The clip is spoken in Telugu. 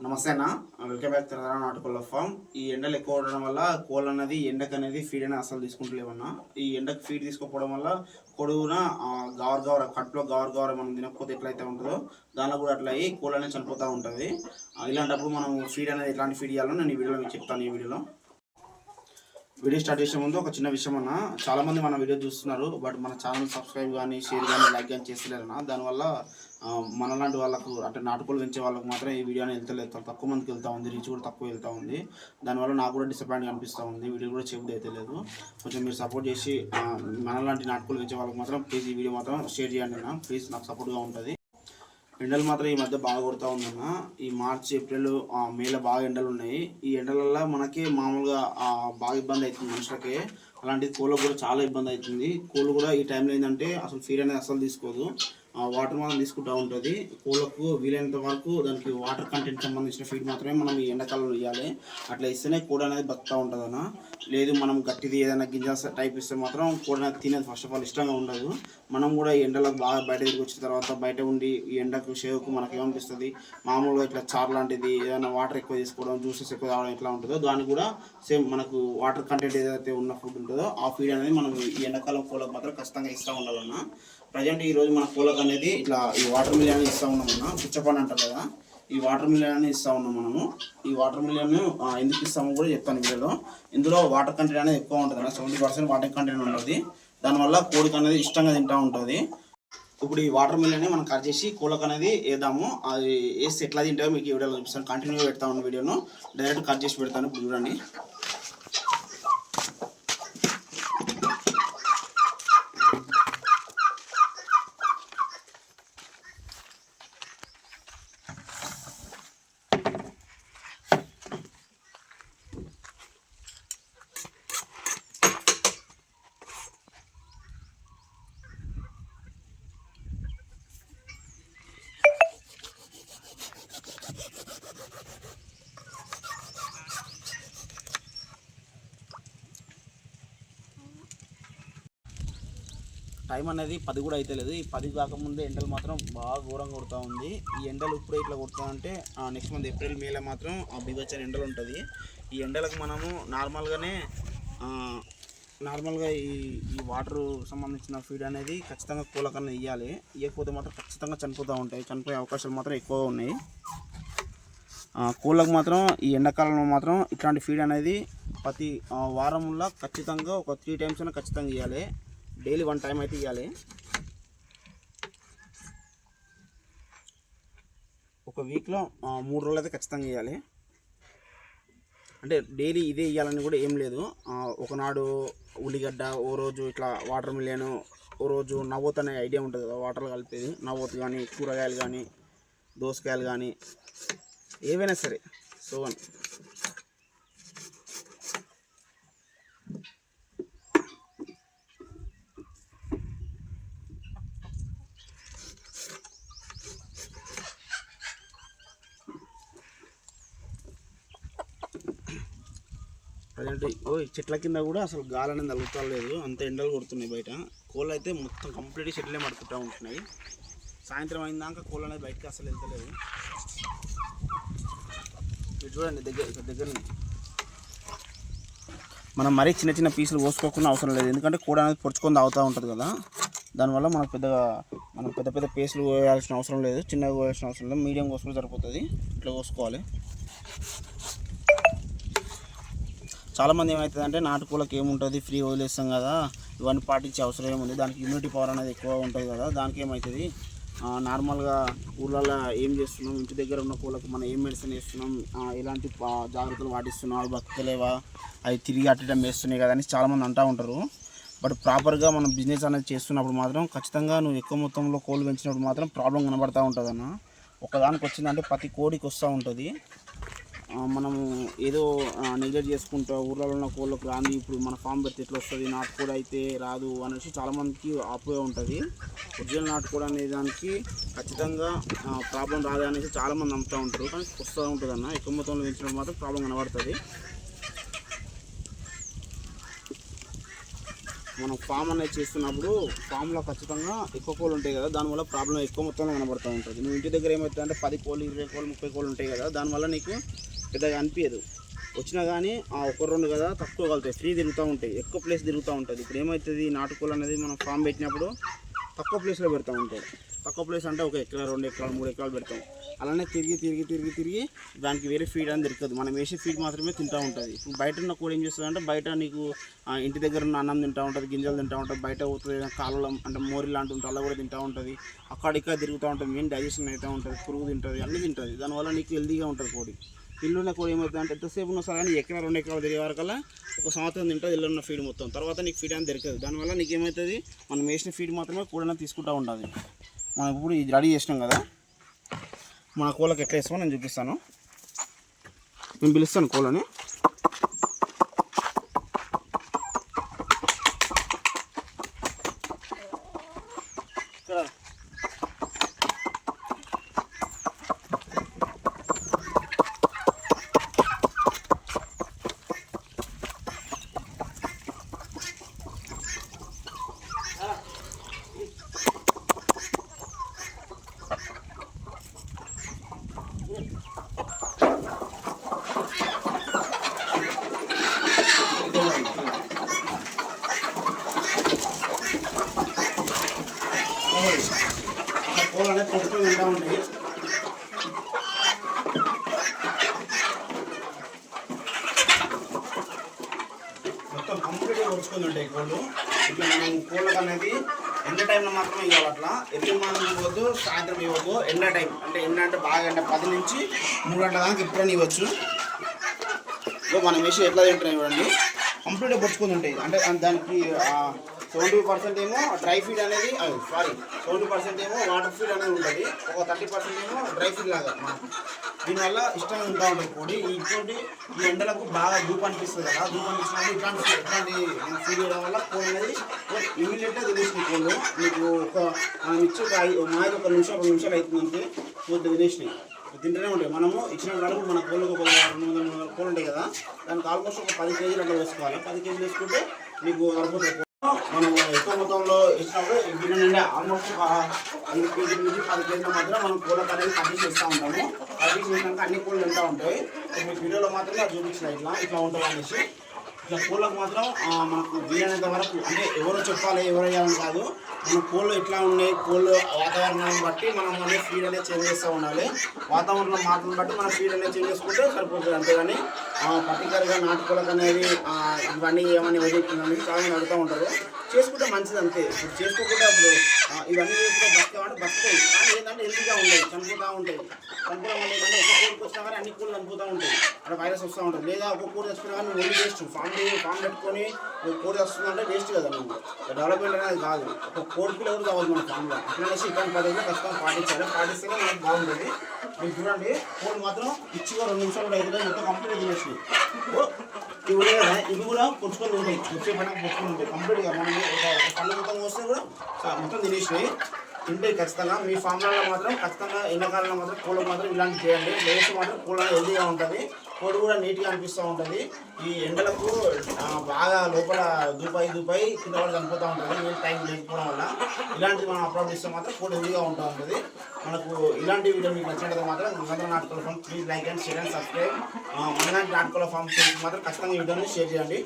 నమస్తే అన్న, వెల్కమ్ బ్యాక్ తెలంగాణ నాటుకోళ్ళ ఫామ్. ఈ ఎండలు ఎక్కువ ఉండడం వల్ల కోళ్ళు అనేది ఎండకు అనేది ఫీడ్ అనేది అసలు తీసుకుంటలేమన్నా. ఈ ఎండకు ఫీడ్ తీసుకోకపోవడం వల్ల కొడుగున గవర్ కట్లో గవర్ మనం తినకపోతే ఎట్లయితే ఉంటుందో దానిలో కూడా అట్లా అయ్యి కోళ్ళు అనేది చనిపోతూ ఉంటుంది. ఇలాంటప్పుడు మనం ఫీడ్ అనేది ఎట్లాంటి ఫీడ్ ఇవ్వాలో నేను ఈ వీడియోలో మీకు చెప్తాను. ఈ వీడియో స్టార్ట్ చేసే ముందు ఒక చిన్న విషయం అన్న, చాలామంది మన వీడియో చూస్తున్నారు బట్ మన ఛానల్ సబ్స్క్రైబ్ కానీ షేర్ కానీ లైక్ కానీ చేస్తలేరన్న. దానివల్ల మనలాంటి వాళ్ళకు అంటే నాటుకోలు పెంచే వాళ్ళకు మాత్రం ఈ వీడియో అనేది వెళ్తలేదు, తక్కువ మందికి వెళ్తూ ఉంది, రీచ్ కూడా తక్కువ వెళ్తూ ఉంది. దానివల్ల నాకు కూడా డిసప్పాయింట్ అనిపిస్తూ ఉంది, వీడియో కూడా చెబుతూ అయితే లేదు. కొంచెం మీరు సపోర్ట్ చేసి మనలాంటి నాటుకోలు పెంచే వాళ్ళకి మాత్రం ప్లీజ్ ఈ వీడియో మాత్రం షేర్ చేయండి అన్న, ప్లీజ్ నాకు సపోర్ట్గా ఉంటుంది. ఎండలు మాత్రం ఈ మధ్య బాగా కొడుతూ ఉందన్న. ఈ మార్చి ఏప్రిల్ మేలో బాగా ఎండలు ఉన్నాయి. ఈ ఎండల వల్ల మనకి మామూలుగా బాగా ఇబ్బంది అవుతుంది మనుషులకి, అలాంటిది కోళ్ళకు కూడా చాలా ఇబ్బంది అవుతుంది. కోళ్ళు కూడా ఈ టైంలో ఏంటంటే అసలు ఫీడ్ అనేది అసలు తీసుకోదు, వాటర్ మాత్రం తీసుకుంటూ ఉంటుంది. కోళ్ళకు వీలైనంత వరకు దానికి వాటర్ కంటెంట్ సంబంధించిన ఫీడ్ మాత్రమే మనం ఈ ఎండాకాలంలో ఇవ్వాలి. అట్లా ఇస్తేనే కోడ అనేది బతుకుతూ ఉంటుంది అన్న. లేదు మనం గట్టిది ఏదైనా గింజ టైప్ ఇస్తే మాత్రం కోడ అనేది తినేది ఫస్ట్ ఆఫ్ ఆల్ ఇష్టంగా ఉండదు. మనం కూడా ఈ ఎండలకు బాగా బయట తిరిగి వచ్చిన తర్వాత బయట ఉండి ఈ ఎండకు షేవ్కు మనకు ఏమనిపిస్తుంది, మామూలుగా ఇట్లా చారు లాంటిది ఏదైనా వాటర్ ఎక్కువ తీసుకోవడం, జ్యూసెస్ ఎక్కువ తాగడం ఎట్లా ఉంటుందో దానికి కూడా సేమ్ మనకు వాటర్ కంటెంట్ ఏదైతే ఉన్న ఫుడ్ ఉంటుందో ఆ ఫీడ్ అనేది మనం ఈ ఎండాకాలం కోళ్ళకు మాత్రం ఖచ్చితంగా ఇస్తూ ఉండాలన్నా. ప్రజెంట్ ఈరోజు మన కోళ్ళకు అనేది ఇట్లా ఈ వాటర్ మిలియన్ అనేది ఇస్తూ ఉన్నామన్నా. పుచ్చపండు అంటారు కదా, ఈ వాటర్ మిలియన్ అనేది ఇస్తూ ఉన్నాం మనము. ఈ వాటర్ మిలియన్ ఎందుకు ఇస్తామో కూడా చెప్తాను వీడియోలో. ఇందులో వాటర్ కంటెంట్ అనేది ఎక్కువ ఉంటుంది అన్న, 70% వాటర్ కంటెంట్ ఉంటుంది. దానివల్ల కోడికి అనేది ఇష్టంగా తింటూ ఉంటుంది. ఇప్పుడు ఈ వాటర్ మిలియన్ మనం కట్ చేసి కోళ్ళకు అనేది వేద్దాము. అది వేస్తే ఎట్లా తింటామో మీకు ఈ వీడియోలో చూపిస్తాను. కంటిన్యూగా పెడతా ఉన్న వీడియోను డైరెక్ట్ కట్ చేసి పెడతాను. ఇప్పుడు చూడండి. టైం అనేది 10 కూడా అయితే లేదు. ఈ 10 కాకముందే ఎండలు మాత్రం బాగా ఘోరంగా కొడుతూ ఉంది. ఈ ఎండలు ఇప్పుడు ఇట్లా కొడుతుందంటే నెక్స్ట్ మంత్ ఏప్రిల్ మేలో మాత్రం బిగొచ్చని ఎండలు ఉంటుంది. ఈ ఎండలకు మనము నార్మల్గా ఈ వాటర్ సంబంధించిన ఫీడ్ అనేది ఖచ్చితంగా కోళ్ళకన్నా ఇవ్వాలి. ఇవ్వకపోతే మాత్రం ఖచ్చితంగా చనిపోతూ ఉంటాయి, చనిపోయే అవకాశాలు మాత్రం ఎక్కువగా ఉన్నాయి. కోళ్ళకు మాత్రం ఈ ఎండాకాలంలో మాత్రం ఇట్లాంటి ఫీడ్ అనేది ప్రతి వారంలో ఖచ్చితంగా ఒక 3 times అయినా ఖచ్చితంగా ఇవ్వాలి. డైలీ 1 time అయితే ఇవ్వాలి. ఒక వీక్లో 3 రోజులు అయితే ఖచ్చితంగా ఇవ్వాలి. అంటే డైలీ ఇదే ఇవ్వాలని కూడా ఏం లేదు. ఒకనాడు ఉల్లిగడ్డ, ఓ రోజు ఇట్లా వాటర్ మిలియన్, ఓ రోజు నవ్వోత్ అనే ఐడియా ఉంటుంది కదా, వాటర్లో కలిపేది. నవ్వోత్ కానీ, కూరగాయలు కానీ, దోసకాయలు కానీ, ఏవైనా సరే సోవన్. ప్రజెంట్ చెట్ల కింద కూడా అసలు గాలి అనేది తగులుతలేదు, అంత ఎండలు కొడుతున్నాయి బయట. కోళ్ళు అయితే మొత్తం కంప్లీట్గా చెట్లే మడుకుంటూ ఉంటున్నాయి. సాయంత్రం అయిందాక కోళ్ళు అనేది బయటకి అసలు వెళ్తలేదు. ఇది చూడండి దగ్గర మనం మరీ చిన్న చిన్న పీసులు కోసుకోకుండా అవసరం లేదు, ఎందుకంటే కోడి అనేది పొడుచుకొని తాగుతూ ఉంటుంది కదా. దానివల్ల మనం పెద్ద పీసులు కోయాల్సిన అవసరం లేదు, చిన్నగా కోయాల్సిన అవసరం లేదు, మీడియం కోసుకుంటే సరిపోతుంది. ఇట్లా కోసుకోవాలి. చాలామంది ఏమవుతుందంటే నాటుకోళ్ళకి ఏముంటుంది, ఫ్రీ వదిలేస్తాం కదా, ఇవన్నీ పాటించే అవసరం ఏముంది, దానికి ఇమ్యూనిటీ పవర్ అనేది ఎక్కువ ఉంటుంది కదా, దానికి ఏమవుతుంది నార్మల్గా ఊళ్ళల్లో ఏం చేస్తున్నాం, ఇంటి దగ్గర ఉన్న కోళ్ళకు మనం ఏం మెడిసిన్ వేస్తున్నాం, ఎలాంటి జాగ్రత్తలు పాటిస్తున్నాం, అవి బతకలేవా, అవి తిరిగి అట్టడం వేస్తున్నాయి కదా అని చాలామంది అంటూ ఉంటారు. బట్ ప్రాపర్గా మనం బిజినెస్ అనేది చేస్తున్నప్పుడు మాత్రం ఖచ్చితంగా నువ్వు ఎక్కువ మొత్తంలో కోళ్ళు పెంచినప్పుడు మాత్రం ప్రాబ్లం కనబడుతూ ఉంటుంది అన్న. ఒకదానికి వచ్చిందంటే ప్రతి కోడికి వస్తూ ఉంటుంది. మనము ఏదో నెగ్లెక్ట్ చేసుకుంటూ ఊళ్ళలో ఉన్న కోళ్ళకు రాని ఇప్పుడు మన ఫామ్ పెడితే ఎట్లా వస్తుంది, నాటుకోడి అయితే రాదు అనేసి చాలామందికి అపోహ ఉంటుంది. ఒరిజినల్ నాటుకోడి అనే దానికి ఖచ్చితంగా ప్రాబ్లం రాదు అనేసి చాలామంది నమ్ముతూ ఉంటారు, కానీ వస్తూ ఉంటుంది అన్న. ఎక్కువ మొత్తంలో పెంచినప్పుడు మాత్రం ప్రాబ్లం కనబడుతుంది. మనం ఫామ్ అనేది చేస్తున్నప్పుడు ఫామ్లో ఖచ్చితంగా ఎక్కువ కోళ్ళు ఉంటాయి కదా, దానివల్ల ప్రాబ్లం ఎక్కువ మొత్తంలో కనబడుతూ ఉంటుంది. నువ్వు ఇంటి దగ్గర ఏమవుతుందంటే 10 కోళ్ళు 20 కోళ్ళు 30 కోళ్ళు ఉంటాయి కదా, దానివల్ల నీకు పెద్దగా అనిపించదు. వచ్చినా కానీ ఆ 1-2 కదా తక్కువ కలుగుతాయి, ఫ్రీ తిరుగుతూ ఉంటాయి, ఎక్కువ ప్లేస్ తిరుగుతూ ఉంటుంది. ఇప్పుడు ఏమవుతుంది, నాటుకోళ్ళు అనేది మనం ఫామ్ పెట్టినప్పుడు తక్కువ ప్లేస్లో పెడతా ఉంటాడు. తక్కువ ప్లేస్ అంటే 1 ఎకరా 2 ఎకరాలు 3 ఎకరాలు పెడతాం. అలానే తిరిగి దానికి వేరే ఫీడ్ అని దొరకదు, మనం వేసే ఫీడ్ మాత్రమే తింటూ ఉంటుంది. ఇప్పుడు బయట ఉన్న కోడి ఏం చేస్తుంది అంటే బయట నీకు ఇంటి దగ్గర ఉన్న అన్నం తింటూ ఉంటుంది, గింజలు తింటూ ఉంటుంది, బయట పోతుంది కాలువలో అంటే మోరి లాంటి ఉంటుంది, అలా కూడా తింటూ ఉంటుంది, అక్కడ తిరుగుతూ ఉంటుంది, మెయిన్ డైజెషన్ అవుతూ ఉంటుంది, పురుగు తింటుంది, అన్నీ తింటుంది. దానివల్ల నీకు హెల్తీగా ఉంటుంది కోడి. ఇల్లున్న కోడి ఏమవుతుంది అంటే ఎంతసేపు ఉన్న సరే 1 ఎకరా 2 ఎకరాలు తిరిగే వరకల్లా 1 సంవత్సరం తింటుంది ఇల్లు ఉన్న ఫీడ్ మొత్తం. తర్వాత నీకు ఫీడ్ అని దొరకదు. దానివల్ల నీకు ఏమవుతుంది, మనం వేసిన ఫీడ్ మాత్రమే కోడిని తీసుకుంటూ ఉంటుంది. మనం ఇప్పుడు ఇది రెడీ చేసినాం కదా, మన కోళ్ళకి ఎట్లా వేస్తామో నేను చూపిస్తాను. నేను పిలుస్తాను కోళ్ళని. కోళ్ళు అనేది కొట్టుకొని తింటూ ఉంటాయి. మొత్తం కంప్లీట్గా కొడుచుకొని ఉంటాయి కోళ్ళు. ఇట్లా మనం కోళ్ళకు అనేది ఎండ టైంలో మాత్రమే ఇవ్వాలి. అట్లా ఎర్లీ మార్నింగ్ ఇవ్వద్దు, సాయంత్రం ఇవ్వద్దు. ఎండ టైం అంటే బాగా ఎండ 10 నుంచి 3 గంటల దాకా ఎప్పుడైనా ఇవ్వచ్చు. మనం వేసి ఎట్లా తింటున్నాయి చూడండి, కంప్లీట్గా పొడుచుకొని ఉంటాయి. అంటే దానికి 70% ఏమో డ్రై ఫీడ్ అనేది 70% ఏమో వాటర్ ఫీడ్ అనేది ఉంటుంది, ఒక 30% ఏమో డ్రై ఫీడ్ లాగా. దీనివల్ల ఇష్టంగా ఉంటా ఉంటుంది కోడి. ఇంకోటి ఈ ఎండలకు బాగా ధూపు అనిపిస్తుంది కదా, ధూపు అనిపిస్తున్నప్పుడు ఇట్లాంటి ఫీడ్ చేయడం వల్ల కోడి అనేది ఇమీడియట్గా తినేసినాయి కోళ్ళు. మీకు మనం ఇచ్చి ఒక 1 నిమిషం 2 నిమిషాలు అవుతుందంటే కోడి తినేసినాయి. తింటూనే ఉంటాయి. మనము ఇచ్చిన వాళ్ళకు మన కోళ్ళకు ఒక 200 కోళ్ళు ఉంటాయి కదా, దానికి ఆల్మోస్ట్ ఒక 10 కేజీలు అట్లా వేసుకోవాలి. 10 కేజీలు వేసుకుంటే మీకు సరిపోతుంది. మనం ఎక్కువ మొత్తంలో ఇచ్చినప్పుడు గిన్నె నిండా ఆల్మోస్ట్ ఒక 5 కేజీల నుంచి 10 కేజీల మధ్య మనం కోళ్ళకు అనేది కట్ చేస్తూ ఉంటాము. కట్ చేసినాక అన్ని కోళ్ళు తింటూ ఉంటాయి. మీకు వీడియోలో మాత్రమే అది చూపించిన ఇట్లా ఉంటుంది అనేసి. ఇట్లా కోళ్ళకు మాత్రం మనకు వీలైనంత వరకు అంటే ఎవరో చెప్పాలి ఎవరు వేయాలని కాదు, మన కోళ్ళు ఎట్లా ఉన్నాయి, కోళ్ళు వాతావరణాన్ని బట్టి మనం అనేది ఫీడ్ అనేది చేంజ్ చేస్తూ ఉండాలి. వాతావరణం మార్పులను బట్టి మనం ఫీడ్ అనేది చేంజ్ చేసుకుంటే సరిపోతుంది. అంతేగాని పర్టికులర్గా నాటుకోళ్ళకు అనేది ఇవన్నీ ఏమని వదిలిందని చాలా మంది అడుగుతూ ఉంటారు. చేసుకుంటే మంచిది అంతే. ఇప్పుడు చేసుకోకుండా ఇప్పుడు ఇవన్నీ చేసుకుంటే బతకాలంటే బతుకుతాయి, కానీ ఏంటంటే హెల్తీగా ఉంటాయి, చనిపోతూ ఉంటాయి. చనిపోవడం వల్ల ఏంటంటే ఒక కోడికి వచ్చినా కానీ అన్ని కోళ్ళు చనిపోతూ ఉంటాయి, అక్కడ వైరస్ వస్తూ ఉంటుంది. లేదా ఒక కోడి తెచ్చుకున్నా కానీ ఓన్లీ వేస్ట్. ఫామ్ పెట్టుకొని కోడి వస్తుందంటే వేస్ట్ కదా. నువ్వు డెవలప్మెంట్ అనేది కాదు, ఒక కోడి పిల్ల కూడా కావాలి మన ఫామ్లో. అట్లనేసి ఇట్లాంటి పద్ధతిలో ఖచ్చితంగా పాటిస్తేనే మనకు బాగుంటుంది. మీరు చూడండి, కోడి మాత్రం ఇచ్చిగా 2 నిమిషాలు కూడా అవుతుంది, మొత్తం కంప్లీట్ తినేసి. ఇవి ఉన్నాయి కదా, ఇవి కూడా పొడుచుకొని ఉంటాయి, వచ్చే పండుగ పొడుచుకొని ఉంటాయి కంప్లీట్గా. మనం ఒక పండుగ మొత్తం వస్తే కూడా మొత్తం తినేసినాయి తింటాయి ఖచ్చితంగా. మీ ఫామ్లలో మాత్రం ఖచ్చితంగా ఎండాకాలంలో మాత్రం కోళ్ళకు మాత్రం ఇలాంటి చేయండి. లేచి మాత్రం కోళ్ళ హెల్తీగా ఉంటుంది, కోడి కూడా నీట్గా అనిపిస్తూ ఉంటుంది. ఈ ఎండలకు బాగా లోపల దూపాయి కింద కూడా చనిపోతూ ఉంటుంది, నీళ్ళు టైం లేకపోవడం వల్ల. ఇలాంటివి మనం అప్లోడ్ చేస్తే మాత్రం కోడి హెల్తీగా ఉంటూ ఉంటుంది. మనకు ఇలాంటి వీడియో మీకు నచ్చినట్టు మాత్రం మనందరం నాటుకోళ్ళ farm please like and share and subscribe. మన నాటుకోళ్ళ ఫామ్ మాత్రం ఖచ్చితంగా ఈ వీడియోని షేర్ చేయండి.